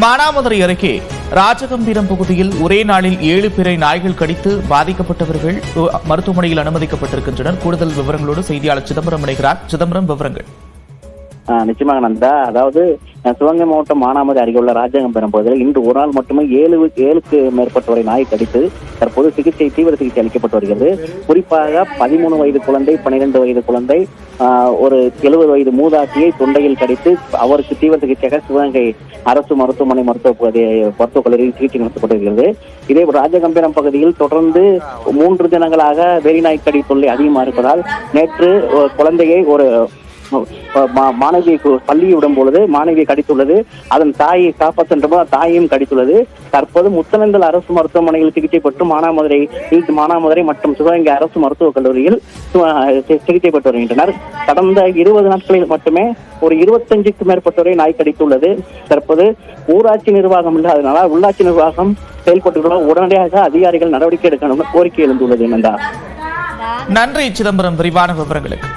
மானாமதுரை அருகே ராஜகம்பீரம் பகுதியில் ஒரே நாளில் 7 பேரை நாய்கள் கடித்து பாதிக்கப்பட்டவர்கள் மருத்துவமனையில் அனுமதிக்கப்பட்டிருக்கின்றனர். கூடுதல் விவரங்களோடு செய்தியாளர் சிதம்பரம் இணைகிறார். சிதம்பரம், விவரங்கள். நிச்சயமாக நந்தா, அதாவது சிவகங்கை மாவட்டம் மானாமதுரை அருகே உள்ள ராஜகம்பீரம் பகுதியில் இன்று ஒரு நாள் மட்டுமே 7க்கு மேற்பட்டவரை நாய் கடித்து தற்போது தீவிர சிகிச்சை அளிக்கப்பட்டு வருகிறது. குறிப்பாக 13 வயது குழந்தை, 12 வயது குழந்தை, ஒரு 70 வயது மூதாட்டியை தொண்டையில் கடித்து அவருக்கு தீவிர சிகிச்சையாக சிவகங்கை அரசு மருத்துவமனை மருத்துவக் கல்லூரியில் சிகிச்சை நடத்தப்பட்டு வருகிறது. இதே ராஜகம்பீரம் பகுதியில் தொடர்ந்து 3 தினங்களாக வெறிநாய் கடி தொல்லை அதிகமாக இருப்பதால் நேற்று குழந்தையை ஒரு மாணவியை பள்ளியை விடும் பொழுது மாணவியை கடித்துள்ளது. அதன் தாயை காப்பாற்ற தாயையும் கடித்துள்ளது. தற்போது முத்தனந்தல் அரசு மருத்துவமனையில் சிகிச்சை பெற்று மானாமதுரை மற்றும் சிவகங்கை அரசு மருத்துவக் கல்லூரியில் சிகிச்சை பெற்று வருகின்றனர். கடந்த 20 நாட்களில் மட்டுமே ஒரு 25க்கும் மேற்பட்டோரை நாய் கடித்துள்ளது. தற்போது ஊராட்சி நிர்வாகம் இல்லாதனால உள்ளாட்சி நிர்வாகம் செயல்பட்டு உடனடியாக அதிகாரிகள் நடவடிக்கை எடுக்கணும் கோரிக்கை எழுந்துள்ளது. நன்றி சிதம்பரம், விரிவான விவரங்களுக்கு.